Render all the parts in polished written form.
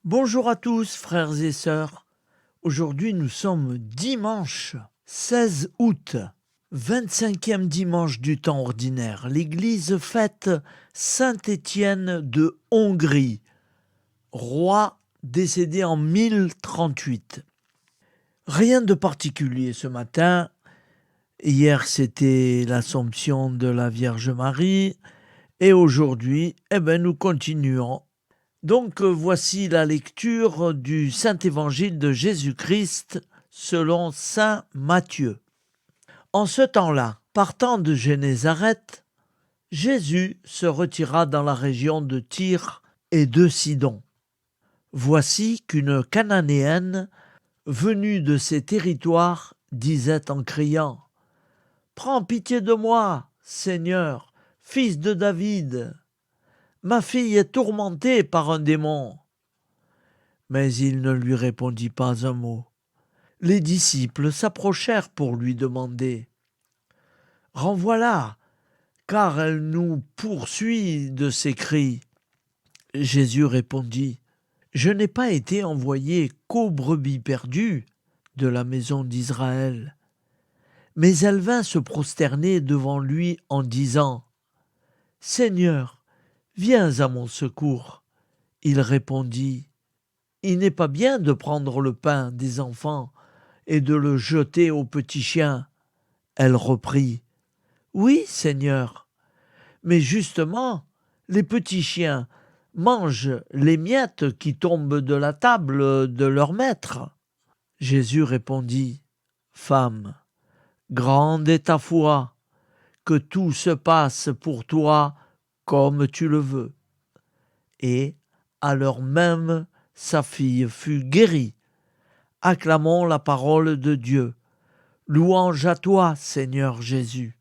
Bonjour à tous, frères et sœurs. Aujourd'hui, nous sommes dimanche 16 août, 25e dimanche du temps ordinaire. L'Église fête Saint Étienne de Hongrie, roi décédé en 1038. Rien de particulier ce matin. Hier, c'était l'Assomption de la Vierge Marie. Et aujourd'hui, nous continuons. Donc voici la lecture du Saint-Évangile de Jésus-Christ selon saint Matthieu. En ce temps-là, partant de Génézareth, Jésus se retira dans la région de Tyr et de Sidon. Voici qu'une Cananéenne, venue de ces territoires, disait en criant « Prends pitié de moi, Seigneur, fils de David !» Ma fille est tourmentée par un démon. Mais il ne lui répondit pas un mot. Les disciples s'approchèrent pour lui demander « Renvoie-la, car elle nous poursuit de ses cris. » Jésus répondit « Je n'ai pas été envoyé qu'aux brebis perdues de la maison d'Israël. » Mais elle vint se prosterner devant lui en disant « Seigneur, viens à mon secours. » Il répondit « Il n'est pas bien de prendre le pain des enfants et de le jeter aux petits chiens. » Elle reprit « Oui, Seigneur, mais justement, les petits chiens mangent les miettes qui tombent de la table de leur maître. » Jésus répondit « Femme, grande est ta foi, que tout se passe pour toi comme tu le veux. » Et, à l'heure même, sa fille fut guérie. Acclamons la parole de Dieu. Louange à toi, Seigneur Jésus.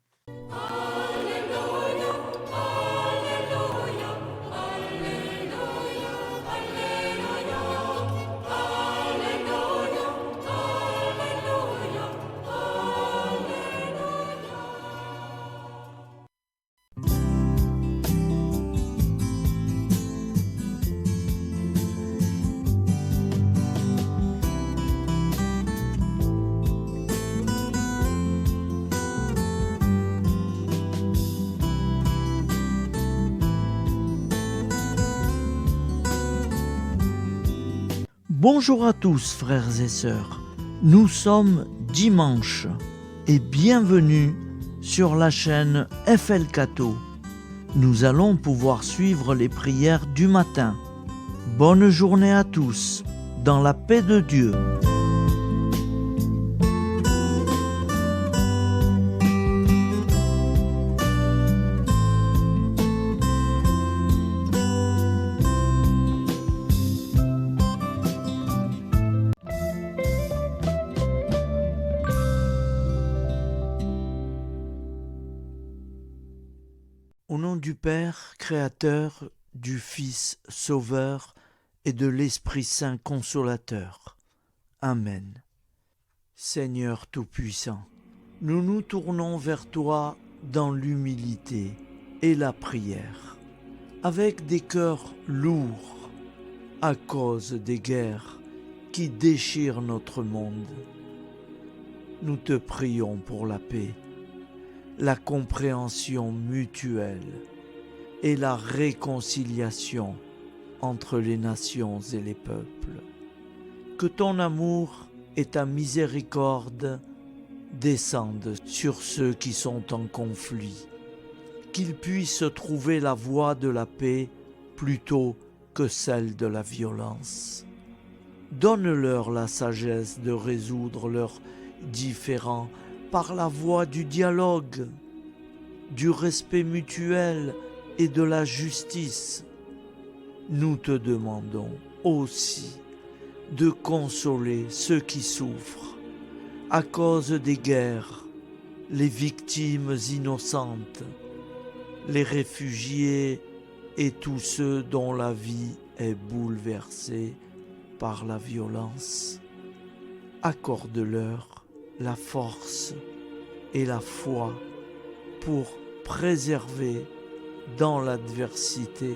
Bonjour à tous, frères et sœurs. Nous sommes dimanche et bienvenue sur la chaîne FL Cato. Nous allons pouvoir suivre les prières du matin. Bonne journée à tous, dans la paix de Dieu. Au nom du Père, Créateur, du Fils, Sauveur et de l'Esprit Saint Consolateur. Amen. Seigneur Tout-Puissant, nous nous tournons vers toi dans l'humilité et la prière, avec des cœurs lourds à cause des guerres qui déchirent notre monde. Nous te prions pour la paix, la compréhension mutuelle et la réconciliation entre les nations et les peuples. Que ton amour et ta miséricorde descendent sur ceux qui sont en conflit, qu'ils puissent trouver la voie de la paix plutôt que celle de la violence. Donne-leur la sagesse de résoudre leurs différends par la voie du dialogue, du respect mutuel et de la justice. Nous te demandons aussi de consoler ceux qui souffrent à cause des guerres, les victimes innocentes, les réfugiés et tous ceux dont la vie est bouleversée par la violence. Accorde-leur la force et la foi pour préserver dans l'adversité.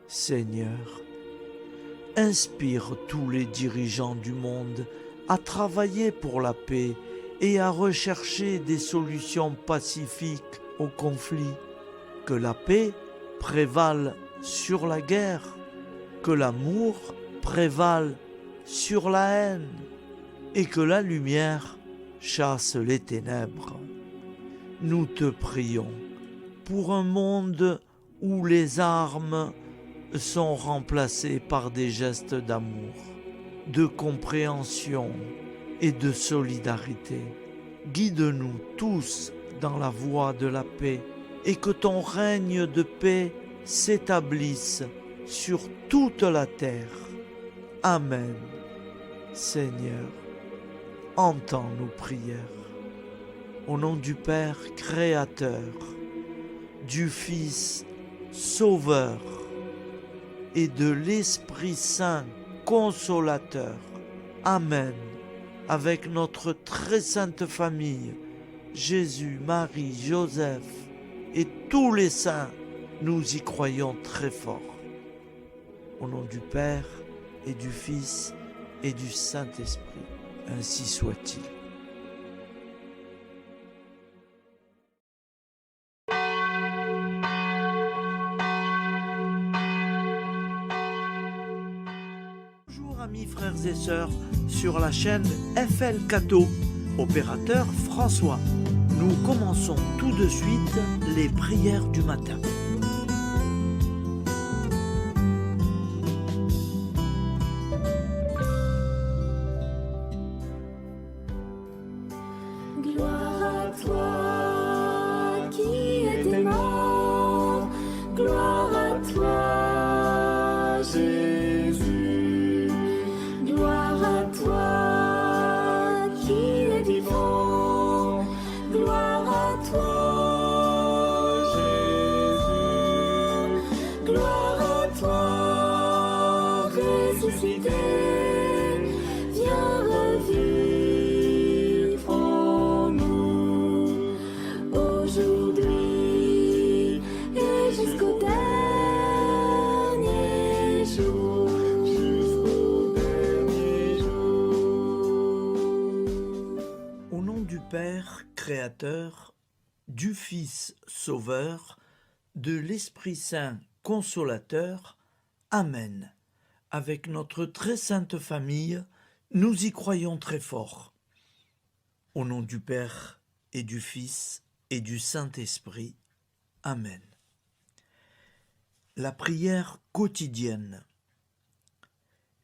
Seigneur, Inspire tous les dirigeants du monde à travailler pour la paix et à rechercher des solutions pacifiques aux conflits. Que la paix prévale sur la guerre, que l'amour prévale sur la haine et que la lumière chasse les ténèbres. Nous te prions pour un monde où les armes sont remplacées par des gestes d'amour, de compréhension et de solidarité. Guide-nous tous dans la voie de la paix et que ton règne de paix s'établisse sur toute la terre. Amen. Seigneur, entends nos prières. Au nom du Père Créateur, du Fils Sauveur et de l'Esprit Saint Consolateur. Amen. Avec notre très sainte famille, Jésus, Marie, Joseph et tous les saints, nous y croyons très fort. Au nom du Père et du Fils et du Saint-Esprit, ainsi soit-il. Bonjour amis frères et sœurs sur la chaîne FL Cato, opérateur François. Nous commençons tout de suite les prières du matin. Gloire à toi qui étais mort, gloire à toi Jésus, gloire à toi qui es vivant, gloire à toi Jésus, gloire à toi ressuscité, viens revivre en nous aujourd'hui et jusqu'au dernier jour. Au nom du Père Créateur, du Fils Sauveur, de l'Esprit Saint Consolateur. Amen. Avec notre très sainte famille, nous y croyons très fort. Au nom du Père et du Fils et du Saint-Esprit. Amen. La prière quotidienne.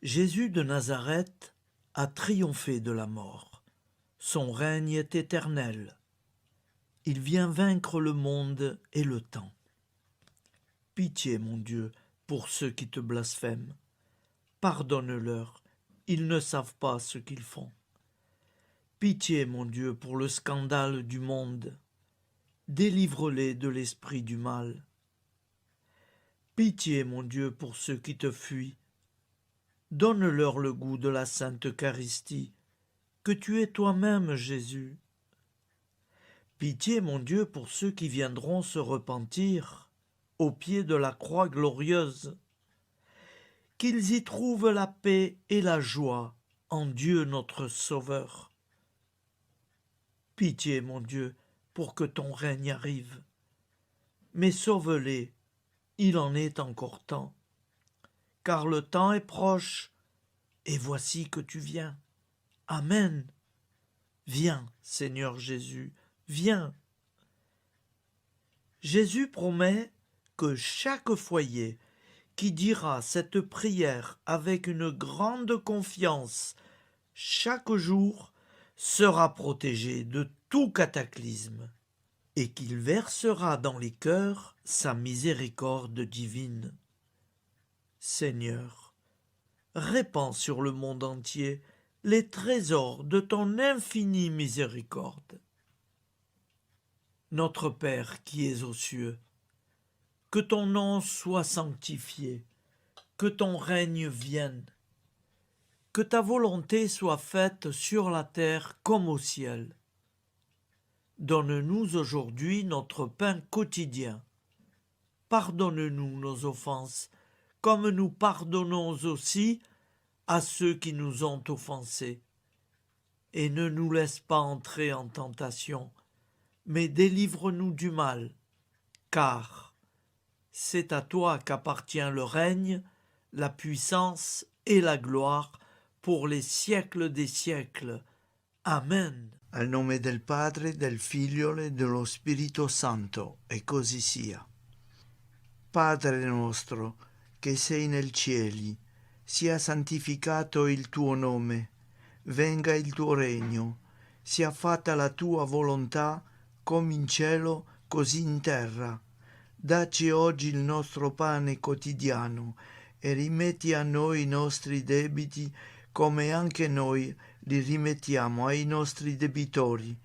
Jésus de Nazareth a triomphé de la mort. Son règne est éternel. Il vient vaincre le monde et le temps. Pitié, mon Dieu, pour ceux qui te blasphèment. Pardonne-leur, ils ne savent pas ce qu'ils font. Pitié, mon Dieu, pour le scandale du monde. Délivre-les de l'esprit du mal. Pitié, mon Dieu, pour ceux qui te fuient. Donne-leur le goût de la sainte Eucharistie, que tu es toi-même, Jésus. Pitié, mon Dieu, pour ceux qui viendront se repentir au pied de la croix glorieuse, qu'ils y trouvent la paix et la joie en Dieu notre Sauveur. Pitié, mon Dieu, pour que ton règne arrive. Mais sauve-les, il en est encore temps, car le temps est proche, et voici que tu viens. Amen. Viens, Seigneur Jésus, viens. Jésus promet que chaque foyer qui dira cette prière avec une grande confiance chaque jour sera protégé de tout cataclysme et qu'il versera dans les cœurs sa miséricorde divine. Seigneur, répands sur le monde entier les trésors de ton infinie miséricorde. Notre Père qui es aux cieux, que ton nom soit sanctifié, que ton règne vienne, que ta volonté soit faite sur la terre comme au ciel. Donne-nous aujourd'hui notre pain quotidien. Pardonne-nous nos offenses, comme nous pardonnons aussi à ceux qui nous ont offensés. Et ne nous laisse pas entrer en tentation, mais délivre-nous du mal, car c'est à toi qu'appartient le règne, la puissance et la gloire pour les siècles des siècles. Amen. Al nome del Padre, del Figlio e dello Spirito Santo, e così sia. Padre nostro, che sei nel cieli, sia santificato il tuo nome, venga il tuo regno, sia fatta la tua volontà, come in cielo, così in terra. Dacci oggi il nostro pane quotidiano e rimetti a noi i nostri debiti, come anche noi li rimettiamo ai nostri debitori,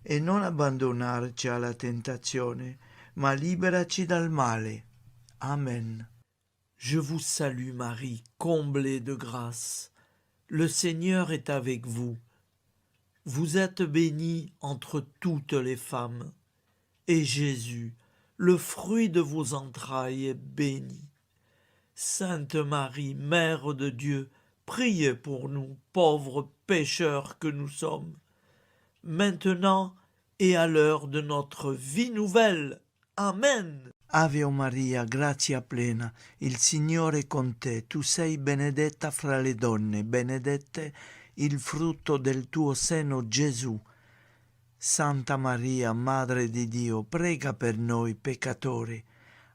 e non abbandonarci alla tentazione, ma liberaci dal male. Amen. Je vous salue Marie, comblée de grâce. Le Seigneur est avec vous. Vous êtes bénie entre toutes les femmes, et Jésus, le fruit de vos entrailles, est béni. Sainte Marie, Mère de Dieu, priez pour nous, pauvres pécheurs que nous sommes, maintenant et à l'heure de notre vie nouvelle. Amen. Ave Maria, grazia plena, il Signore è con te, tu sei benedetta fra le donne, benedetto il frutto del tuo seno, Gesù. Santa Maria, Madre di Dio, prega per noi peccatori,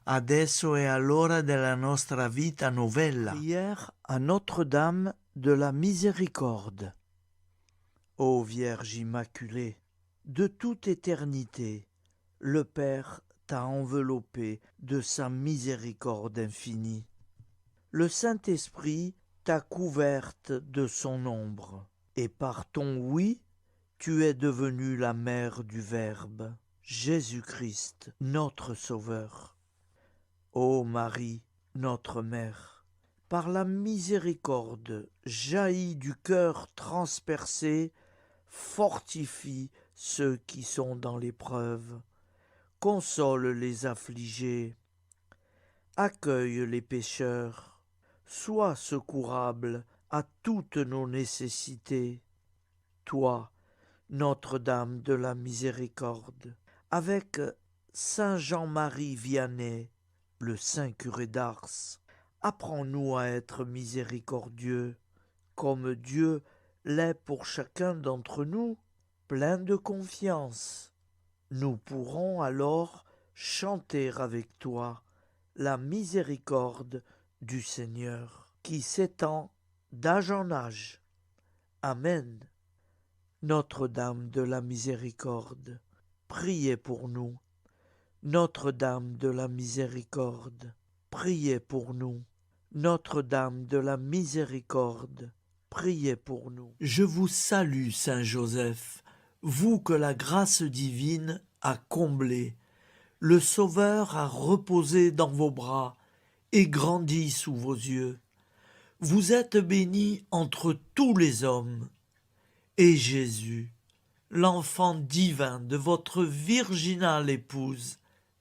adesso e all'ora della nostra vita novella. Prière à Notre-Dame de la Miséricorde. Ô Vierge Immaculée, De toute éternité, le Père t'a enveloppé de sa miséricorde infinie. Le Saint-Esprit t'a couverte de son ombre, et par ton oui, tu es devenue la mère du Verbe, Jésus-Christ, notre Sauveur. Ô Marie, notre Mère, par la miséricorde jaillie du cœur transpercé, fortifie ceux qui sont dans l'épreuve, console les affligés, accueille les pécheurs, sois secourable à toutes nos nécessités. Toi, Notre-Dame de la Miséricorde, avec Saint Jean-Marie Vianney, le saint curé d'Ars, apprends-nous à être miséricordieux, comme Dieu l'est pour chacun d'entre nous, plein de confiance. Nous pourrons alors chanter avec toi la miséricorde du Seigneur, qui s'étend d'âge en âge. Amen. Notre-Dame de la Miséricorde, priez pour nous. Notre-Dame de la Miséricorde, priez pour nous. Notre-Dame de la Miséricorde, priez pour nous. Je vous salue, Saint Joseph, vous que la grâce divine a comblé. Le Sauveur a reposé dans vos bras et grandi sous vos yeux. Vous êtes béni entre tous les hommes. Et Jésus, l'enfant divin de votre virginale épouse,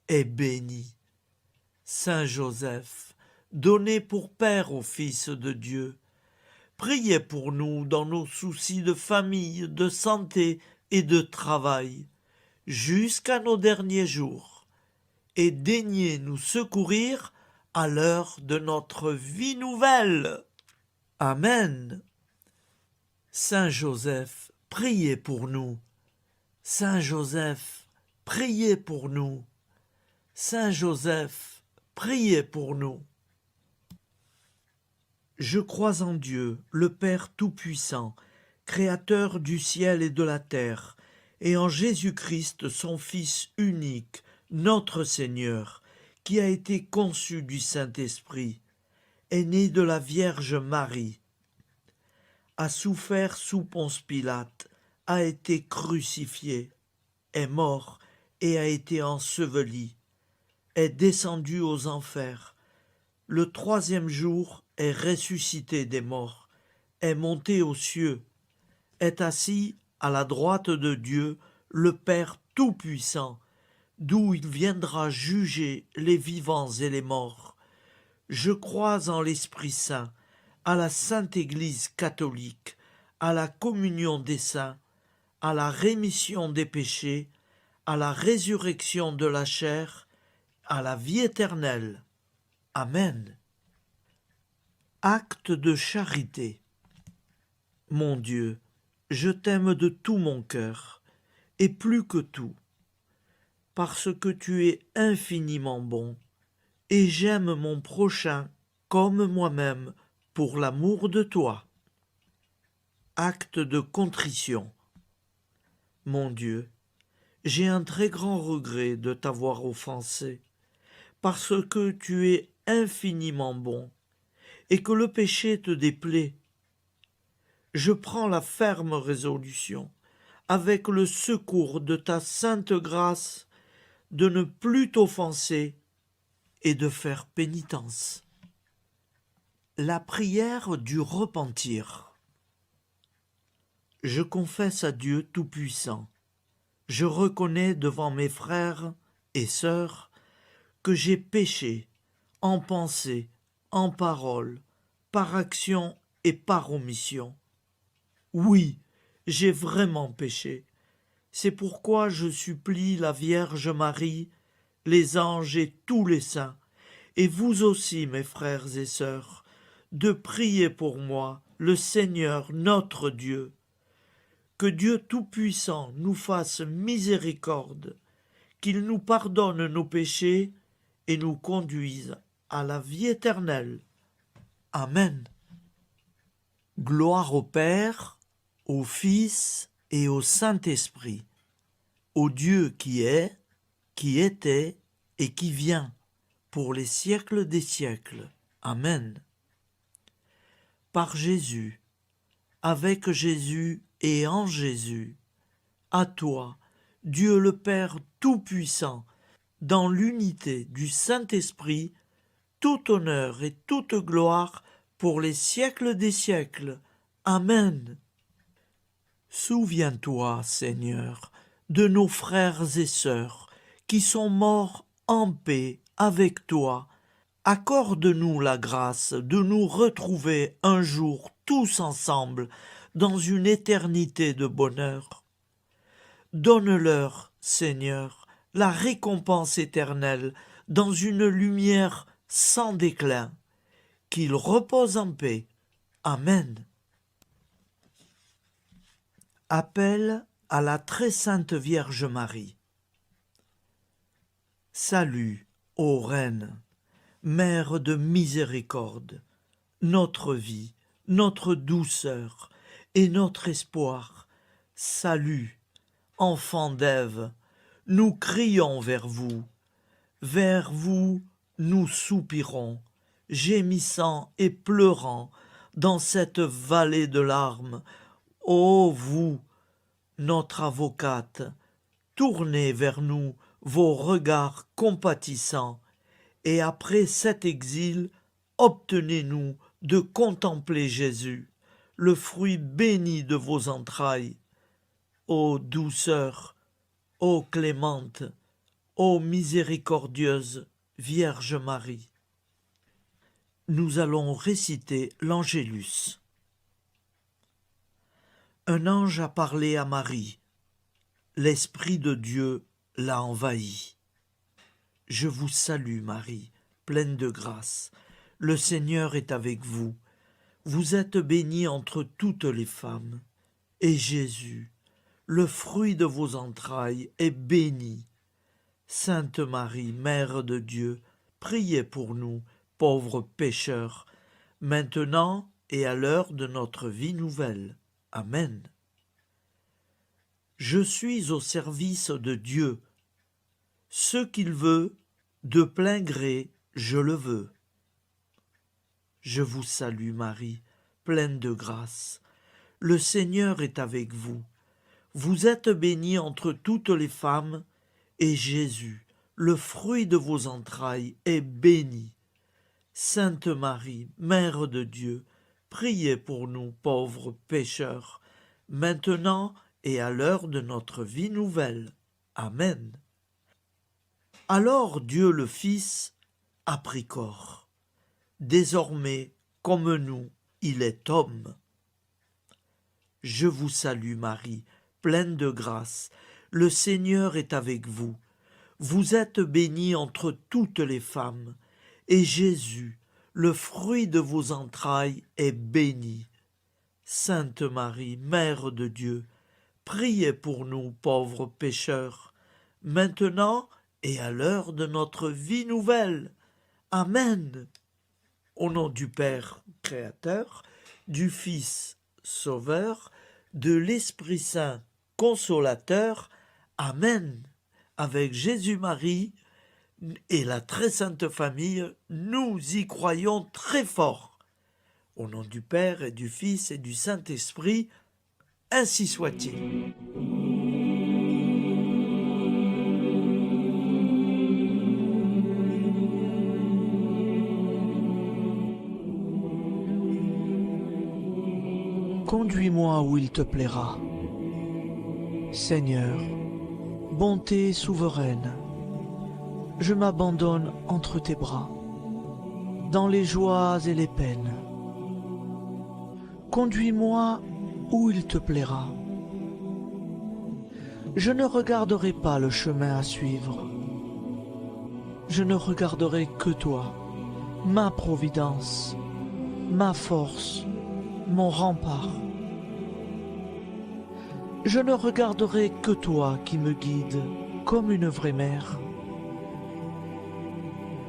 est béni. Saint Joseph, donné pour Père au Fils de Dieu, priez pour nous dans nos soucis de famille, de santé et de travail, jusqu'à nos derniers jours, et daignez nous secourir à l'heure de notre vie nouvelle. Amen. Saint Joseph, priez pour nous. Saint Joseph, priez pour nous. Saint Joseph, priez pour nous. Je crois en Dieu, le Père Tout-Puissant, Créateur du ciel et de la terre, et en Jésus-Christ, son Fils unique, notre Seigneur, qui a été conçu du Saint-Esprit, est né de la Vierge Marie, a souffert sous Ponce Pilate, a été crucifié, est mort et a été enseveli, est descendu aux enfers, le troisième jour est ressuscité des morts, est monté aux cieux, est assis à la droite de Dieu, le Père Tout-Puissant, d'où il viendra juger les vivants et les morts. Je crois en l'Esprit Saint, à la Sainte Église catholique, à la communion des saints, à la rémission des péchés, à la résurrection de la chair, à la vie éternelle. Amen. Acte de charité. Mon Dieu, je t'aime de tout mon cœur, et plus que tout, parce que tu es infiniment bon, et j'aime mon prochain comme moi-même pour l'amour de toi. Acte de contrition. Mon Dieu, j'ai un très grand regret de t'avoir offensé, parce que tu es infiniment bon, et que le péché te déplaît. Je prends la ferme résolution, avec le secours de ta sainte grâce, de ne plus t'offenser et de faire pénitence. La prière du repentir. Je confesse à Dieu Tout-Puissant. Je reconnais devant mes frères et sœurs que j'ai péché en pensée, en parole, par action et par omission. Oui, j'ai vraiment péché. C'est pourquoi je supplie la Vierge Marie, les anges et tous les saints, et vous aussi, mes frères et sœurs, de prier pour moi, le Seigneur notre Dieu. Que Dieu Tout-Puissant nous fasse miséricorde, qu'il nous pardonne nos péchés et nous conduise à la vie éternelle. Amen. Gloire au Père, au Fils et au Saint-Esprit, au Dieu qui est, qui était et qui vient, pour les siècles des siècles. Amen. Par Jésus, avec Jésus et en Jésus, à toi, Dieu le Père Tout-Puissant, dans l'unité du Saint-Esprit, tout honneur et toute gloire pour les siècles des siècles. Amen. Souviens-toi, Seigneur, de nos frères et sœurs qui sont morts en paix avec toi. Accorde-nous la grâce de nous retrouver un jour tous ensemble dans une éternité de bonheur. Donne-leur, Seigneur, la récompense éternelle dans une lumière sans déclin. Qu'ils reposent en paix. Amen. Appel à la très sainte Vierge Marie. Salut, ô Reine, Mère de miséricorde, notre vie, notre douceur et notre espoir. Salut, enfant d'Ève, nous crions vers vous nous soupirons, gémissant et pleurant dans cette vallée de larmes. Ô vous, notre avocate, tournez vers nous vos regards compatissants, et après cet exil, obtenez-nous de contempler Jésus, le fruit béni de vos entrailles. Ô douceur, ô clémente, ô miséricordieuse Vierge Marie. Nous allons réciter l'Angélus. Un ange a parlé à Marie. L'Esprit de Dieu l'a envahie. Je vous salue, Marie, pleine de grâce. Le Seigneur est avec vous. Vous êtes bénie entre toutes les femmes. Et Jésus, le fruit de vos entrailles, est béni. Sainte Marie, Mère de Dieu, priez pour nous, pauvres pécheurs, maintenant et à l'heure de notre vie nouvelle. Amen. Je suis au service de Dieu. Ce qu'il veut, de plein gré, je le veux. Je vous salue, Marie, pleine de grâce. Le Seigneur est avec vous. Vous êtes bénie entre toutes les femmes, et Jésus, le fruit de vos entrailles, est béni. Sainte Marie, Mère de Dieu, priez pour nous pauvres pécheurs, maintenant et à l'heure de notre vie nouvelle. Amen. Alors Dieu le Fils a pris corps. désormais, comme nous, il est homme. Je vous salue Marie, pleine de grâce, le Seigneur est avec vous. Vous êtes bénie entre toutes les femmes, et Jésus, le fruit de vos entrailles, est béni. Sainte Marie, Mère de Dieu, priez pour nous pauvres pécheurs, maintenant et à l'heure de notre vie nouvelle. Amen. Au nom du Père Créateur, du Fils Sauveur, de l'Esprit Saint Consolateur. Amen. Avec Jésus-Marie et la très sainte famille, nous y croyons très fort. Au nom du Père et du Fils et du Saint-Esprit, ainsi soit-il. Conduis-moi où il te plaira. Seigneur, bonté souveraine, je m'abandonne entre tes bras, dans les joies et les peines. Conduis-moi où il te plaira. Je ne regarderai pas le chemin à suivre. Je ne regarderai que toi, ma providence, ma force, mon rempart. Je ne regarderai que toi qui me guides comme une vraie mère.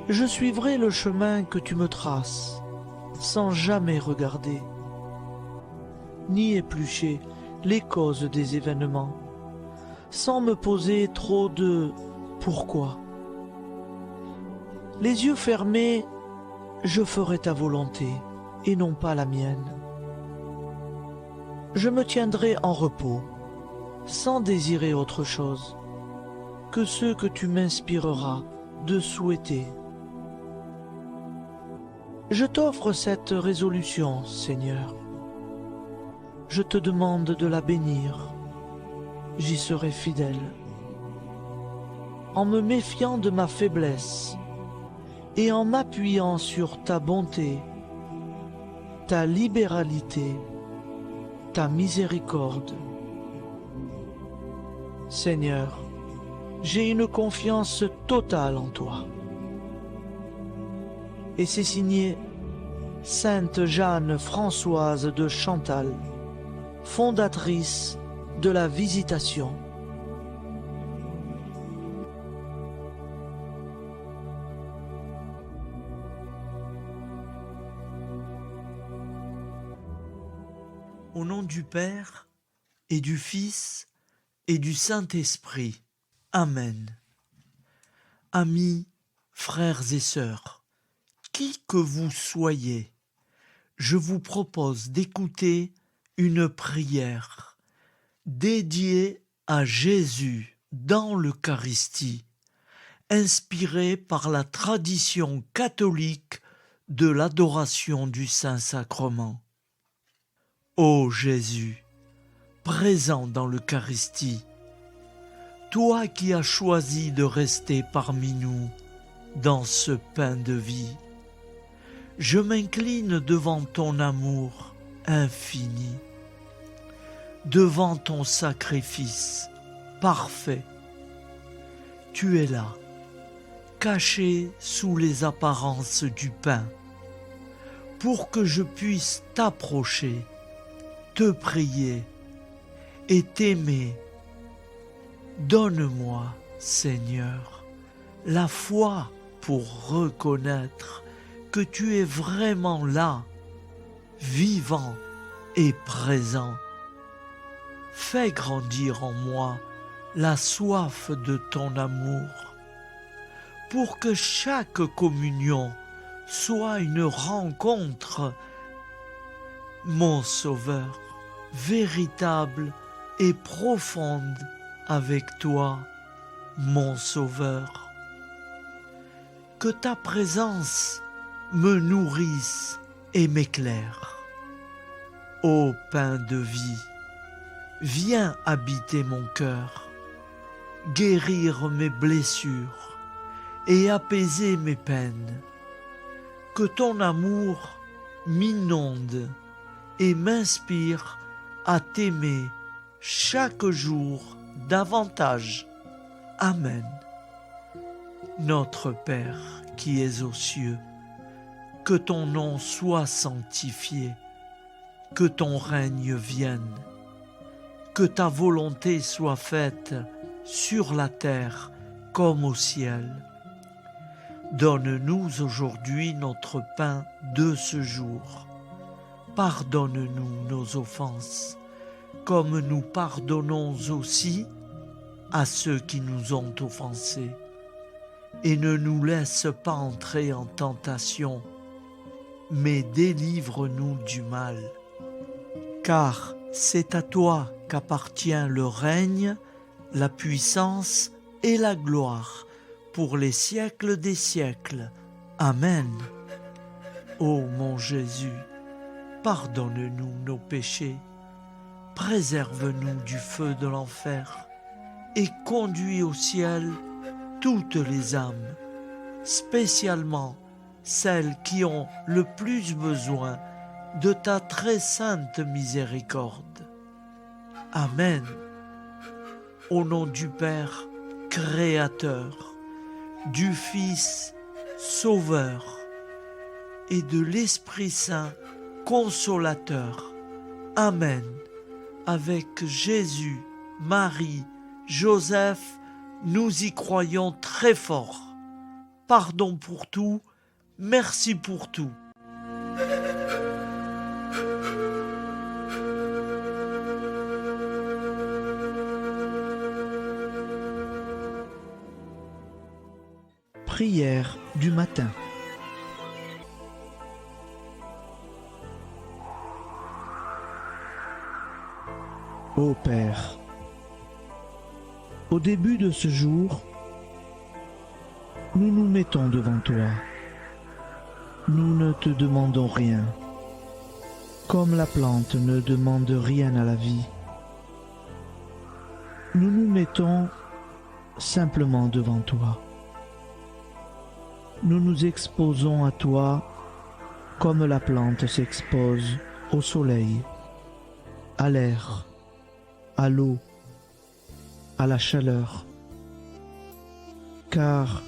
Je suivrai le chemin que tu me traces, sans jamais regarder, ni éplucher les causes des événements, sans me poser trop de « pourquoi ». Les yeux fermés, je ferai ta volonté et non pas la mienne. Je me tiendrai en repos, sans désirer autre chose que ce que tu m'inspireras de souhaiter. Je t'offre cette résolution, Seigneur. Je te demande de la bénir. J'y serai fidèle. En me méfiant de ma faiblesse et en m'appuyant sur ta bonté, ta libéralité, ta miséricorde. Seigneur, j'ai une confiance totale en toi. Et c'est signé Sainte Jeanne Françoise de Chantal, fondatrice de la Visitation. Au nom du Père et du Fils et du Saint-Esprit. Amen. Amis, frères et sœurs, qui que vous soyez, je vous propose d'écouter une prière dédiée à Jésus dans l'Eucharistie, inspirée par la tradition catholique de l'adoration du Saint-Sacrement. Ô Jésus, présent dans l'Eucharistie, toi qui as choisi de rester parmi nous dans ce pain de vie, je m'incline devant ton amour infini, devant ton sacrifice parfait. Tu es là, caché sous les apparences du pain, pour que je puisse t'approcher, te prier et t'aimer. Donne-moi, Seigneur, la foi pour reconnaître que tu es vraiment là, vivant et présent. Fais grandir en moi la soif de ton amour, pour que chaque communion soit une rencontre, mon Sauveur, véritable et profonde avec toi, mon Sauveur. Que ta présence me nourrisse et m'éclaire. Ô pain de vie, viens habiter mon cœur, guérir mes blessures et apaiser mes peines. que ton amour m'inonde et m'inspire à t'aimer chaque jour davantage. Amen. Notre Père qui es aux cieux, que ton nom soit sanctifié, que ton règne vienne, que ta volonté soit faite sur la terre comme au ciel. Donne-nous aujourd'hui notre pain de ce jour. Pardonne-nous nos offenses, comme nous pardonnons aussi à ceux qui nous ont offensés. Et ne nous laisse pas entrer en tentation, mais délivre-nous du mal. Car c'est à toi qu'appartient le règne, la puissance et la gloire pour les siècles des siècles. Amen. Ô mon Jésus, pardonne-nous nos péchés, préserve-nous du feu de l'enfer et conduis au ciel toutes les âmes, spécialement celles qui ont le plus besoin de ta très sainte miséricorde. Amen. Au nom du Père Créateur, du Fils Sauveur et de l'Esprit Saint Consolateur. Amen. Avec Jésus, Marie, Joseph, nous y croyons très fort. Pardon pour tout, merci pour tout. Prière du matin. Ô Père, au début de ce jour, nous nous mettons devant toi. Nous ne te demandons rien, comme la plante ne demande rien à la vie. Nous nous mettons simplement devant toi. Nous nous exposons à toi comme la plante s'expose au soleil, à l'air, à l'eau, à la chaleur. Car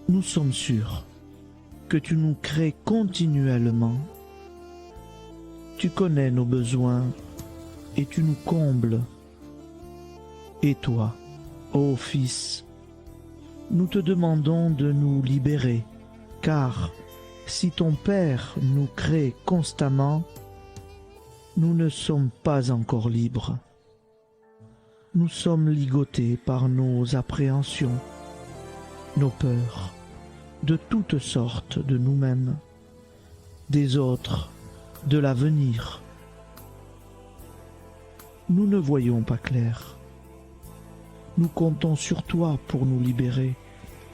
nous sommes sûrs que tu nous crées continuellement. Tu connais nos besoins et tu nous combles. Et toi, ô Fils, nous te demandons de nous libérer, car si ton Père nous crée constamment, nous ne sommes pas encore libres. Nous sommes ligotés par nos appréhensions, nos peurs, de toutes sortes de nous-mêmes, des autres, de l'avenir. Nous ne voyons pas clair. Nous comptons sur toi pour nous libérer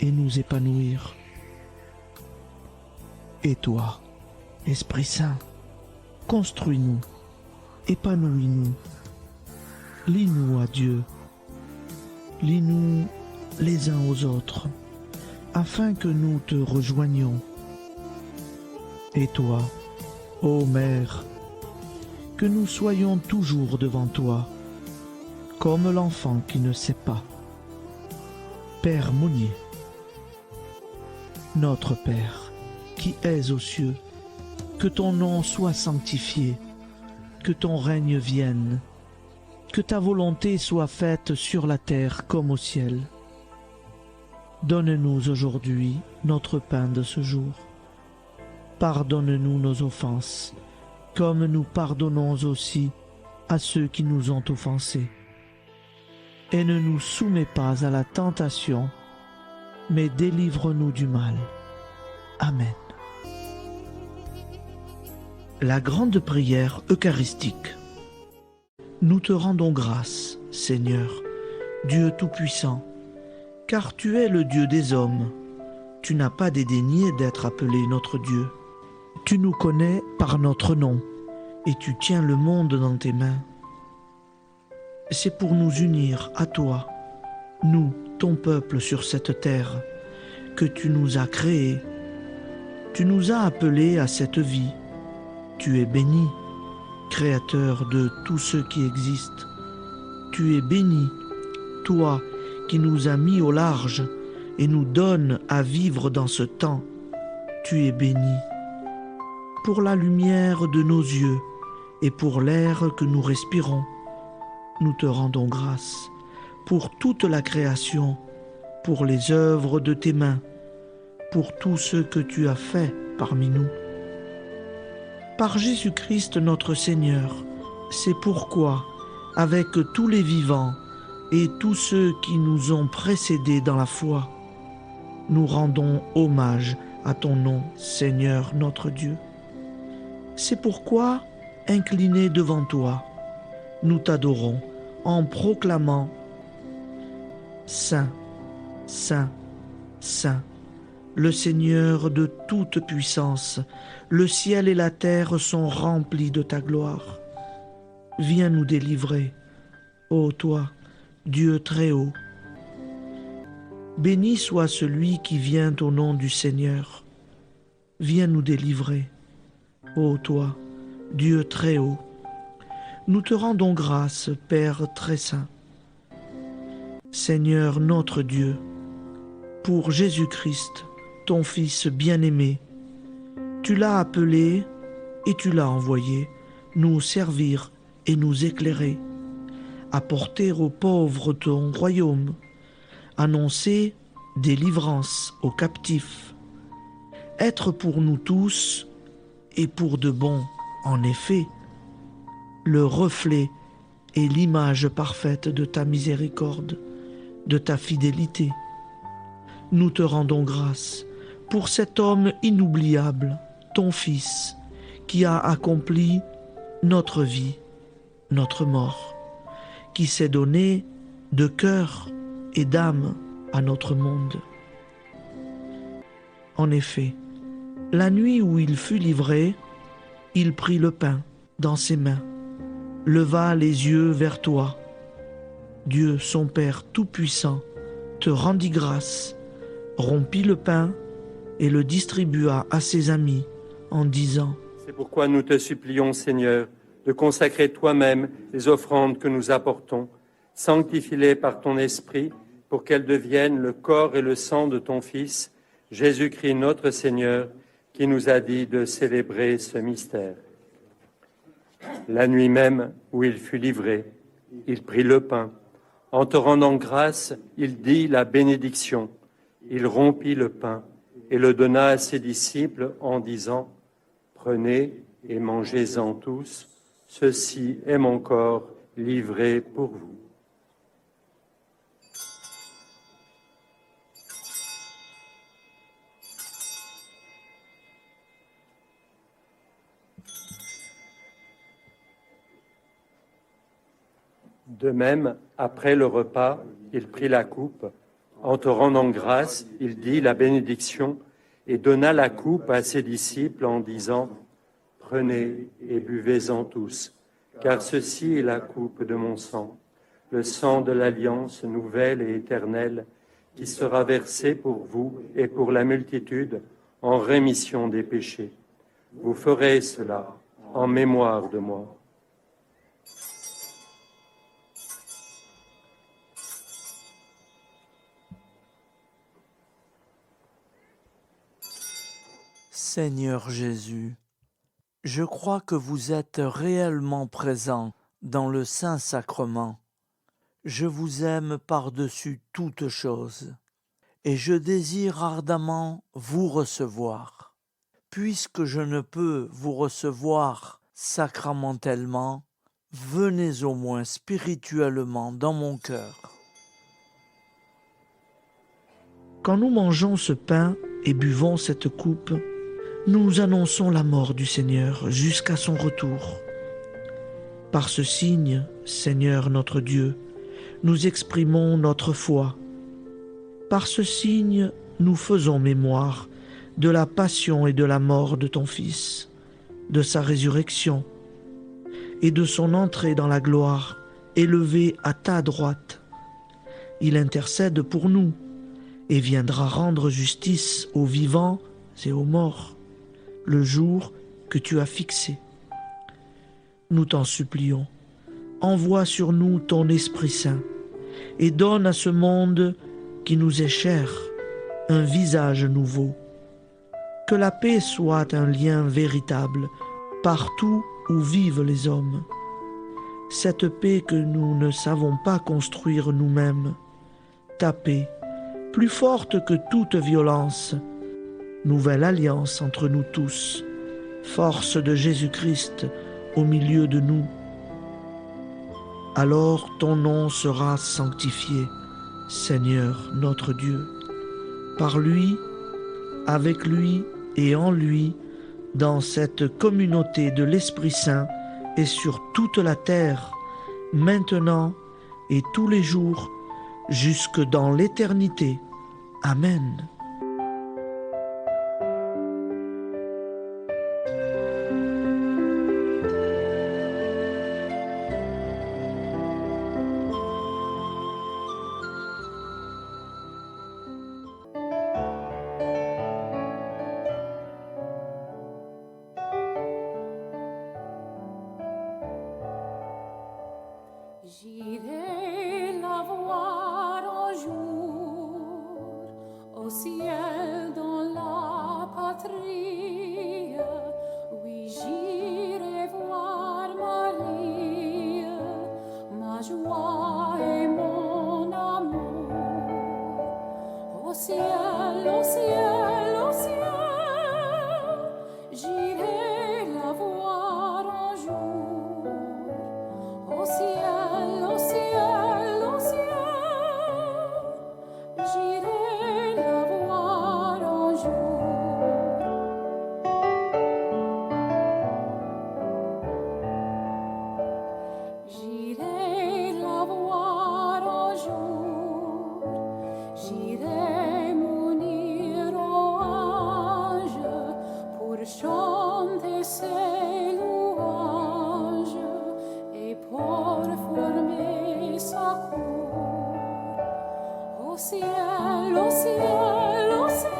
et nous épanouir. Et toi, Esprit Saint, construis-nous, épanouis-nous, lie-nous à Dieu, lie-nous les uns aux autres, afin que nous te rejoignions. Et toi, ô Mère, que nous soyons toujours devant toi, comme l'enfant qui ne sait pas. Père Monnier, notre Père, qui es aux cieux, que ton nom soit sanctifié, que ton règne vienne, que ta volonté soit faite sur la terre comme au ciel. Donne-nous aujourd'hui notre pain de ce jour. Pardonne-nous nos offenses, comme nous pardonnons aussi à ceux qui nous ont offensés. Et ne nous soumets pas à la tentation, mais délivre-nous du mal. Amen. La grande prière eucharistique. Nous te rendons grâce, Seigneur, Dieu Tout-Puissant, car tu es le Dieu des hommes. Tu n'as pas dédaigné d'être appelé notre Dieu. Tu nous connais par notre nom, et tu tiens le monde dans tes mains. C'est pour nous unir à toi, nous, ton peuple sur cette terre, que tu nous as créés. Tu nous as appelés à cette vie. Tu es béni, Créateur de tout ce qui existe. Tu es béni, toi qui nous as mis au large et nous donnes à vivre dans ce temps. Tu es béni. Pour la lumière de nos yeux et pour l'air que nous respirons, nous te rendons grâce. Pour toute la création, pour les œuvres de tes mains, pour tout ce que tu as fait parmi nous. Par Jésus-Christ notre Seigneur, c'est pourquoi, avec tous les vivants et tous ceux qui nous ont précédés dans la foi, nous rendons hommage à ton nom, Seigneur notre Dieu. C'est pourquoi, inclinés devant toi, nous t'adorons en proclamant « Saint, Saint, Saint ». Le Seigneur de toute puissance, le ciel et la terre sont remplis de ta gloire. Viens nous délivrer, ô toi, Dieu très haut. Béni soit celui qui vient au nom du Seigneur. Viens nous délivrer, ô toi, Dieu très haut. Nous te rendons grâce, Père très saint. Seigneur notre Dieu, pour Jésus-Christ, ton Fils bien-aimé, tu l'as appelé et tu l'as envoyé nous servir et nous éclairer, apporter aux pauvres ton royaume, annoncer délivrance aux captifs, être pour nous tous et pour de bon, en effet, le reflet et l'image parfaite de ta miséricorde, de ta fidélité. Nous te rendons grâce pour cet homme inoubliable, ton Fils, qui a accompli notre vie, notre mort, qui s'est donné de cœur et d'âme à notre monde. En effet, la nuit où il fut livré, il prit le pain dans ses mains, leva les yeux vers toi. Dieu, son Père Tout-Puissant, te rendit grâce, rompit le pain et le distribua à ses amis en disant : C'est pourquoi nous te supplions, Seigneur, de consacrer toi-même les offrandes que nous apportons. Sanctifie-les par ton Esprit pour qu'elles deviennent le corps et le sang de ton Fils, Jésus-Christ notre Seigneur, qui nous a dit de célébrer ce mystère. La nuit même où il fut livré, il prit le pain. En te rendant grâce, il dit la bénédiction. Il rompit le pain et le donna à ses disciples en disant : Prenez et mangez-en tous, ceci est mon corps livré pour vous. De même, après le repas, il prit la coupe. En te rendant grâce, il dit la bénédiction et donna la coupe à ses disciples en disant : Prenez et buvez-en tous, car ceci est la coupe de mon sang, le sang de l'alliance nouvelle et éternelle, qui sera versé pour vous et pour la multitude en rémission des péchés. Vous ferez cela en mémoire de moi. Seigneur Jésus, je crois que vous êtes réellement présent dans le Saint-Sacrement. Je vous aime par-dessus toute chose et je désire ardemment vous recevoir. Puisque je ne peux vous recevoir sacramentellement, venez au moins spirituellement dans mon cœur. Quand nous mangeons ce pain et buvons cette coupe, nous annonçons la mort du Seigneur jusqu'à son retour. Par ce signe, Seigneur notre Dieu, nous exprimons notre foi. Par ce signe, nous faisons mémoire de la passion et de la mort de ton Fils, de sa résurrection et de son entrée dans la gloire, élevé à ta droite. Il intercède pour nous et viendra rendre justice aux vivants et aux morts. le jour que tu as fixé. Nous t'en supplions, envoie sur nous ton Esprit Saint et donne à ce monde qui nous est cher un visage nouveau. Que la paix soit un lien véritable partout où vivent les hommes. Cette paix que nous ne savons pas construire nous-mêmes, ta paix, plus forte que toute violence, nouvelle alliance entre nous tous, force de Jésus-Christ au milieu de nous. Alors ton nom sera sanctifié, Seigneur notre Dieu, par lui, avec lui et en lui, dans cette communauté de l'Esprit Saint et sur toute la terre, maintenant et tous les jours, jusque dans l'éternité. Amen. J'irai la voir un jour au ciel dans la patrie. Oui, j'irai voir Marie, ma joie et mon amour. Au ciel, au ciel, au ciel, j'irai la voir un jour. Au ciel, au ciel, au ciel, j'irai la voir un jour. J'irai la voir un jour, j'irai m'unir aux anges pour chanter ses louanges et pour former sa cour. Au ciel, au ciel, au ciel,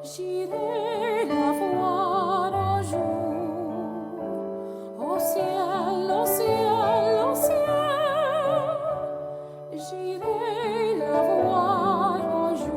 j'irai la voir un jour. Au ciel, au ciel, au ciel, j'irai la voir un jour.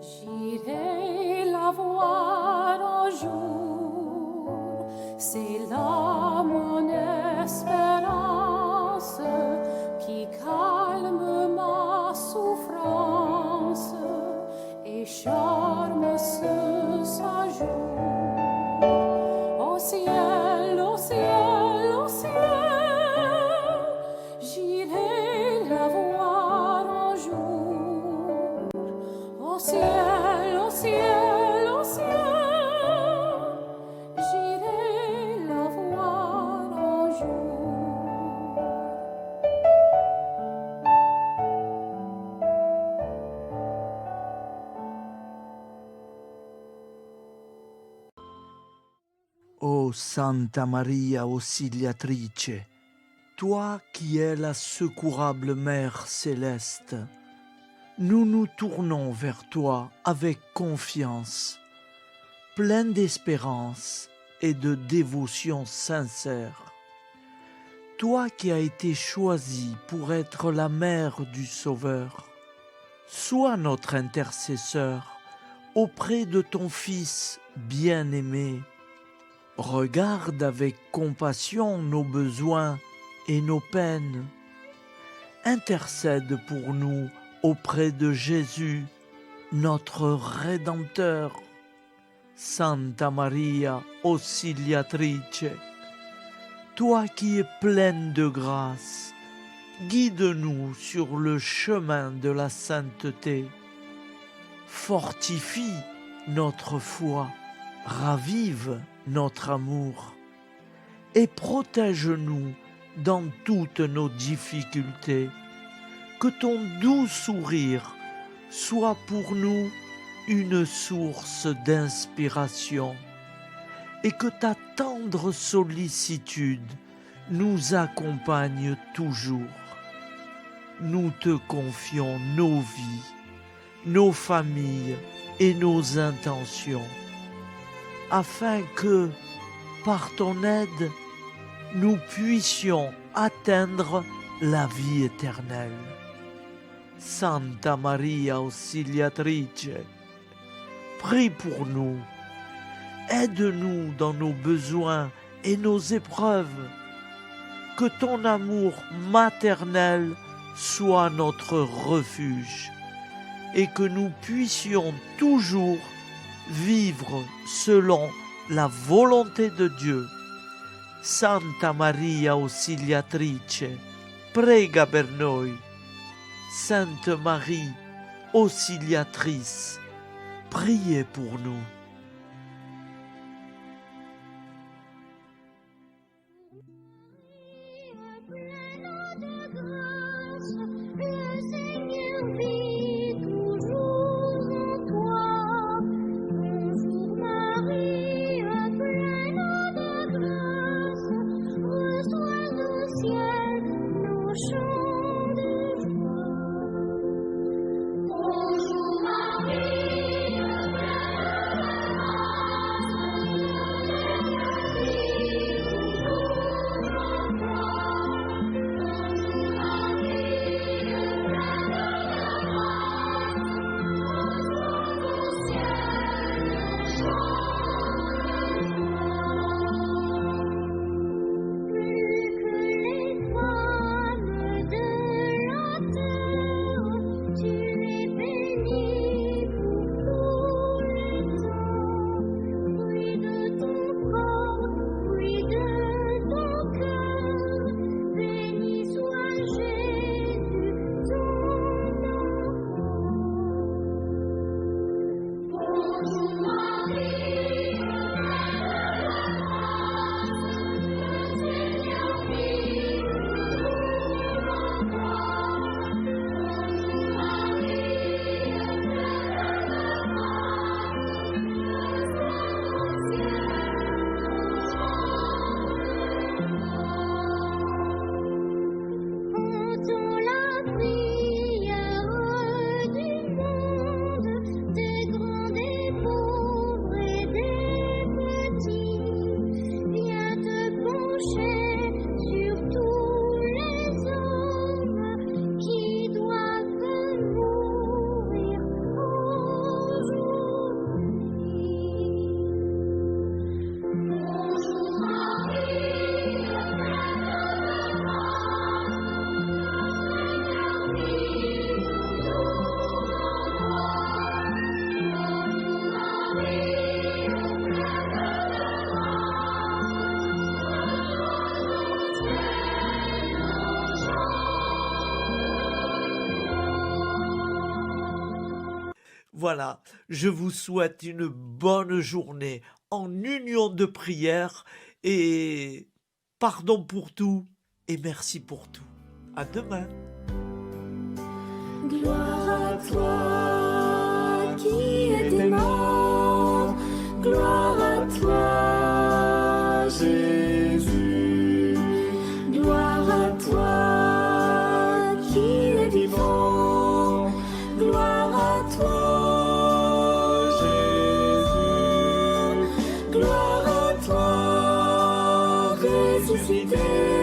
J'irai la voir un jour, c'est là mon espérance qui calme ma souffrance et charme ce séjour. Au ciel, au ciel, au ciel, j'irai la voir un jour. Au ciel, au ciel, au ciel, j'irai la voir un jour. Ô Santa Maria Auxiliatrice, toi qui es la secourable Mère céleste, nous nous tournons vers toi avec confiance, plein d'espérance et de dévotion sincère. Toi qui as été choisie pour être la mère du Sauveur, sois notre intercesseur auprès de ton Fils bien-aimé. Regarde avec compassion nos besoins et nos peines. Intercède pour nous auprès de Jésus, notre toi qui es pleine de grâce, guide-nous sur le chemin de la sainteté. Fortifie notre foi, ravive notre amour et protège-nous dans toutes nos difficultés. Que ton doux sourire soit pour nous une source d'inspiration et que ta tendre sollicitude nous accompagne toujours. Nous te confions nos vies, nos familles et nos intentions, afin que, par ton aide, nous puissions atteindre la vie éternelle. Santa Maria Auxiliatrice, prie pour nous, aide-nous dans nos besoins et nos épreuves, que ton amour maternel soit notre refuge et que nous puissions toujours vivre selon la volonté de Dieu. Santa Maria Auxiliatrice, prega per noi. Sainte Marie, Auxiliatrice, priez pour nous. Voilà, je vous souhaite une bonne journée en union de prière et pardon pour tout et merci pour tout. À demain. Gloire à toi qui es aimant, gloire à toi Jésus, gloire à toi qui es vivant, gloire à toi Jésus, gloire à toi ressuscité.